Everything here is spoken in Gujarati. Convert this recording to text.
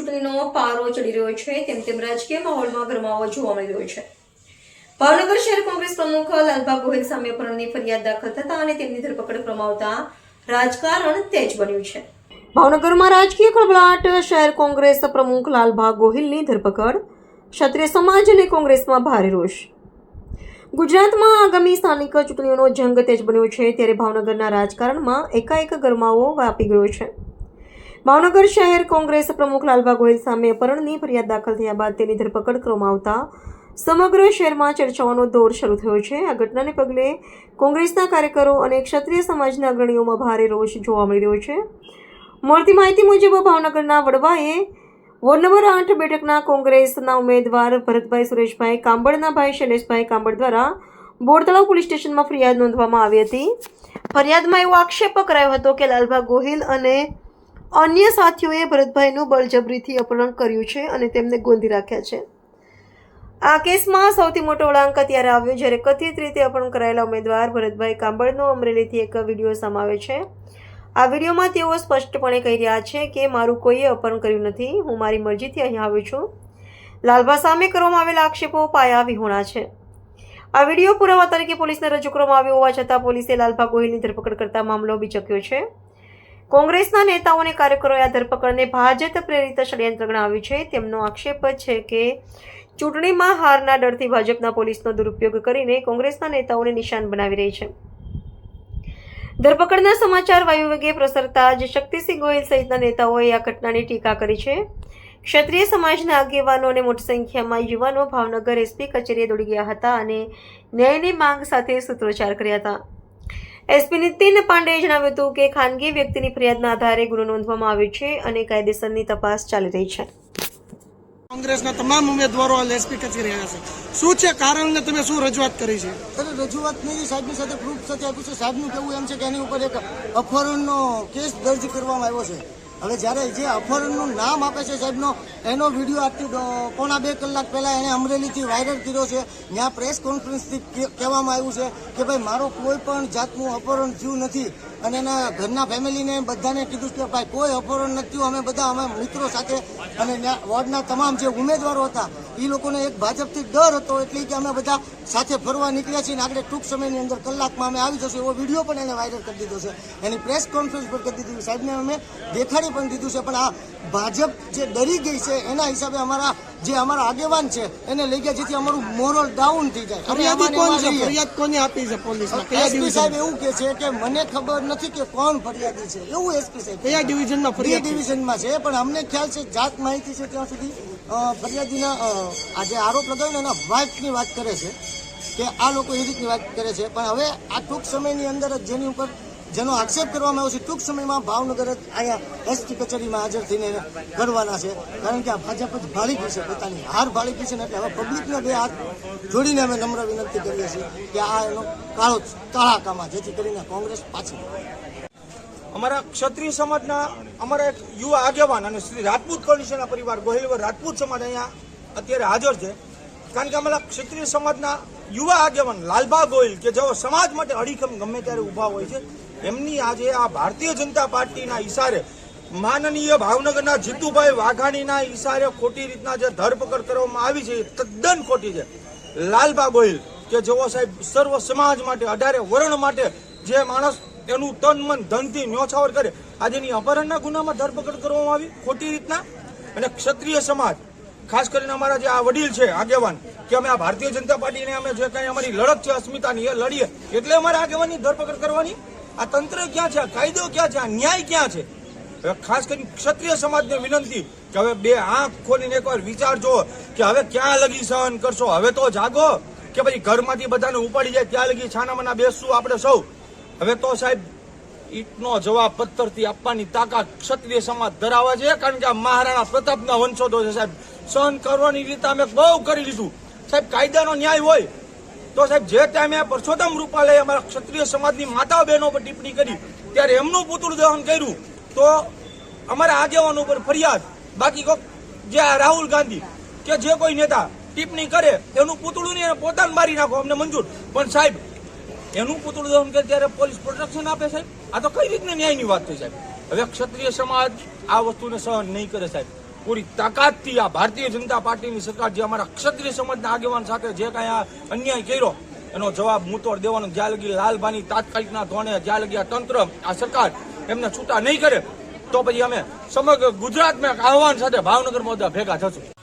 ચૂંટણીનો પારો ચડી રહ્યો છે તેમ રાજકીય માહોલમાં ગરમાવો જોવા મળી રહ્યો છે। ભાવનગર શહેર કોંગ્રેસ પ્રમુખ લાલભા ગોહિલ સામે અપહરણની ફરિયાદ દાખલ થતા અને તેમની ધરપકડ ક્રમાવતા રાજકારણ તેજ બન્યું છે। ભાવનગરમાં રાજકીય ખળભળાટ। શહેર કોંગ્રેસ પ્રમુખ લાલભા ગોહિલની ધરપકડ, ક્ષત્રિય સમાજ અને કોંગ્રેસમાં ભારે રોષ। ગુજરાતમાં આગામી સ્થાનિક ચૂંટણીઓનો જંગ તેજ બન્યો છે ત્યારે ભાવનગરના રાજકારણમાં એકાએક ગરમાવો વ્યાપી ગયો છે। ભાવનગર શહેર કોંગ્રેસ પ્રમુખ લાલભા ગોહિલ સામે અપહરણની ફરિયાદ દાખલ થયા બાદ તેની ધરપકડ કરવામાં આવતા સમગ્ર શહેરમાં ચર્ચાઓનો દોર શરૂ થયો છે। આ ઘટનાને પગલે કોંગ્રેસના કાર્યકરો અને ક્ષત્રિય સમાજના અગ્રણીઓમાં ભારે રોષ જોવા મળી રહ્યો છે। મળતી માહિતી મુજબ ભાવનગરના વડવાએ વોર્ડ નંબર 8 બેઠકના કોંગ્રેસના ઉમેદવાર ભરતભાઈ સુરેશભાઈ કાંબળના ભાઈ શૈલેષભાઈ કાંબળ દ્વારા બોરતળાવ પોલીસ સ્ટેશનમાં ફરિયાદ નોંધવામાં આવી હતી। ફરિયાદમાં એવો આક્ષેપ કરાયો હતો કે લાલભા ગોહિલ અને અન્ય સાથીઓએ ભરતભાઈનું બળજબરીથી અપહરણ કર્યું છે અને તેમને ગોંધી રાખ્યા છે। આ કેસમાં સૌથી મોટો વળાંક ત્યારે આવ્યો જ્યારે કથિત રીતે અપહરણ કરાયેલા ઉમેદવાર ભરતભાઈ કાંબળનો અમરેલીથી એક વિડીયો સામે આવ્યો છે। આ વિડીયોમાં તેઓ સ્પષ્ટપણે કહી રહ્યા છે કે મારું કોઈએ અપહરણ કર્યું નથી, હું મારી મરજીથી અહીં આવ્યો છું। લાલભા સામે કરવામાં આવેલા આક્ષેપો પાયા વિહોણા છે। આ વિડીયો પુરાવા તરીકે પોલીસને રજૂ કરવામાં આવ્યો હોવા છતાં પોલીસે લાલભા ગોહિલની ધરપકડ કરતા મામલો બીચક્યો છે। કોંગ્રેસના નેતાઓ અને કાર્યકરોએ આ ધરપકડને ભાજપ પ્રેરિત ષડયંત્ર ગણાવ્યું છે। તેમનો આક્ષેપ છે કે ચૂંટણીમાં હારના ડરથી ભાજપના પોલીસનો દુરુપયોગ કરીને કોંગ્રેસના નેતાઓને નિશાન બનાવી રહી છે। ધરપકડના સમાચાર વાયુવેગે પ્રસરતા જ શક્તિસિંહ ગોહિલ સહિતના નેતાઓએ આ ઘટનાની ટીકા કરી છે। ક્ષત્રિય સમાજના આગેવાનો અને મોટી સંખ્યામાં યુવાનો ભાવનગર એસપી કચેરીએ દોડી ગયા હતા અને ન્યાયની માંગ સાથે સૂત્રોચ્ચાર કર્યા હતા। એસપી નીતિન પાંડેએ જણાવ્યું હતું કે ખાનગી વ્યક્તિની ફરિયાદના આધારે ગુનો નોંધવામાં આવ્યો છે અને કાયદેસરની તપાસ ચાલી રહી છે। કોંગ્રેસના તમામ ઉમેદવારો એસપી કચેરી આવ્યા છે, શું છે કારણ ને તમે શું રજૂઆત કરી છે? રજૂઆત નહીં, સાહેબની સાથે પ્રૂફ સાથે આપ્યું છે। સાહેબનું કહેવું એમ છે કે એની ઉપર એક અપહરણનો કેસ દર્જ કરવામાં આવ્યો છે। હવે જ્યારે જે અપહરણનું નામ આપે છે સાહેબનો, એનો વિડીયો આજથી 1.5 કલાક પહેલા એણે અમરેલીથી વાયરલ કર્યો છે। ત્યાં પ્રેસ કોન્ફરન્સથી કહેવામાં આવ્યું છે કે ભાઈ મારો કોઈ પણ જાતનું અપહરણ થયું નથી અને એના ઘરના ફેમિલીને બધાને કીધું કે ભાઈ કોઈ અપહરણ નથી થયું। અમે મિત્રો સાથે અને વોર્ડના તમામ જે ઉમેદવારો હતા એ લોકોને એક ભાજપથી ડર હતો એટલે કે અમે બધા સાથે ફરવા નીકળ્યા છીએ અને આગળ ટૂંક સમયની અંદર કલાકમાં અમે આવી જશું એવો વિડીયો પણ એને વાયરલ કરી દીધો છે। એની પ્રેસ કોન્ફરન્સ પણ કરી દીધી, સાહેબને અમે દેખાડી પણ દીધું છે। પણ આ ભાજપ જે ડરી ગઈ છે એના હિસાબે અમારા આગેવાન છે એને લઈ ગયા જેથી અમારું મોરલ ડાઉન થઈ જાય। ફરિયાદ કોને આપી છે પોલીસમાં? એસપી સાહેબ એવું કે છે કે મને ખબર નથી કે કોણ ફરિયાદી છે, એવું એસપી સાહેબ કયા ડિવિઝનમાં ફરિયાદ? ડિવિઝનમાં છે, પણ અમને ખ્યાલ છે જાત માહિતી છે ત્યાં સુધી ફરિયાદીના આ જે આરોપ લગાવ્યો ને એના વાઇફની વાત કરે છે કે આ લોકો એ રીતની વાત કરે છે। પણ હવે આ ટૂંક સમયની અંદર જ જેની ઉપર જેનો આક્ષેપ કરવામાં આવ્યો છે ટૂંક સમયમાં ભાવનગર જ અહીંયા એસપી કચેરીમાં હાજર થઈને કરવાના છે, કારણ કે આ ભાજપ જ ભાળી ગઈ છે, પોતાની હાર ભાળી ગઈ છે ને એટલે હવે પબ્લિકના બે હાથ જોડીને અમે નમ્ર વિનંતી કરીએ છીએ કે આ એનો કાળો તડાકામાં જેથી કરીને કોંગ્રેસ પાછી। અમારા ક્ષત્રિય સમાજના અમારા એક યુવા આગેવાન અને શ્રી રાજપૂત કોલિશનના પરિવાર ગોહિલ રાજપૂત સમાજ અહીંયા અત્યારે હાજર છે, કારણ કે અમારા ક્ષત્રિય સમાજના યુવા આગેવાન લાલભા ગોહિલ કે જેઓ સમાજ માટે અડીખમ ગમે ત્યારે ઊભા હોય છે, એમની આજે આ ભારતીય જનતા પાર્ટીના ઈશારે માનનીય ભાવનગરના જીતુભાઈ વાઘાણીના ઈશારે ખોટી રીતના જે ધરપકડ કરવામાં આવી છે એ તદ્દન ખોટી છે। લાલભા ગોહિલ કે જેઓ સાહેબ સર્વ સમાજ માટે 18 વર્ણ માટે જે માણસ એનું તન મન ધનથી ન્યોછાવર કરે, આજેની અપહરણના ગુનામાં ધરપકડ કરવામાં આવી ખોટી રીતના। અને ક્ષત્રિય સમાજ ખાસ કરીને અમારા જે આ વડીલ છે આગેવાન કે અમે આ ભારતીય જનતા પાર્ટીને અમે જે કાંઈ અમારી લડત છે અસ્મિતાની એ લડીએ એટલે અમારા આગેવાનની ધરપકડ કરવાની। આ તંત્ર ક્યાં છે? આ કાયદો ક્યાં છે? આ ન્યાય ક્યાં છે? હવે ખાસ કરીને ક્ષત્રિય સમાજને વિનંતી કે હવે બે આંખ ખોલીને એકવાર વિચારજો કે હવે ક્યાં લગી સહન કરશો? હવે તો જાગો કે પછી ઘરમાંથી બધાને ઉપાડી જાય ત્યાં લગી છાનામાના બેસશું આપણે સૌ? હવે તો સાહેબ ઈટનો જવાબ પથ્થરથી આપવાની તાકાત ક્ષત્રિય સમાજ ધરાવે છે, કારણ કે આ મહારાણા પ્રતાપના વંશજો છે સાહેબ। સહન કરવાની રીતે અમે બહુ કરી લીધું સાહેબ। કાયદાનો ન્યાય હોય તો સાહેબ જે ટાઈમે પરસોત્તમ રૂપાલાએ અમારા ક્ષત્રિય સમાજની માતાઓ બહેનો પર ટિપ્પણી કરી ત્યારે એમનું પુતળું દહન કર્યું તો અમારા આગેવાનો ઉપર ફરિયાદ, બાકી જે રાહુલ ગાંધી કે જે કોઈ નેતા ટિપ્પણી કરે એનું પુતળું નહીં પોતાને મારી નાખો અમને મંજૂર, પણ સાહેબ એનું પુતળું દહન કરે ત્યારે પોલીસ પ્રોટેક્શન આપે સાહેબ? આ તો કઈ રીતના ન્યાયની વાત થઈ સાહેબ? હવે ક્ષત્રિય સમાજ આ વસ્તુને સહન નહીં કરે સાહેબ। પૂરી તાકાતથી આ ભારતીય જનતા પાર્ટીની સરકાર જે અમારા ક્ષત્રિય સમાજના આગેવાન સાથે જે કાંઈ આ અન્યાય કર્યો એનો જવાબ મુતોડ દેવાનો. જ્યાં લગી લાલબાની તાત્કાલિકના ધોરણે જ્યાં લગી આ તંત્ર આ સરકાર એમને છૂટા નહીં કરે તો પછી અમે સમગ્ર ગુજરાતમાં એક આહવાન સાથે ભાવનગરમાં બધા ભેગા થશું.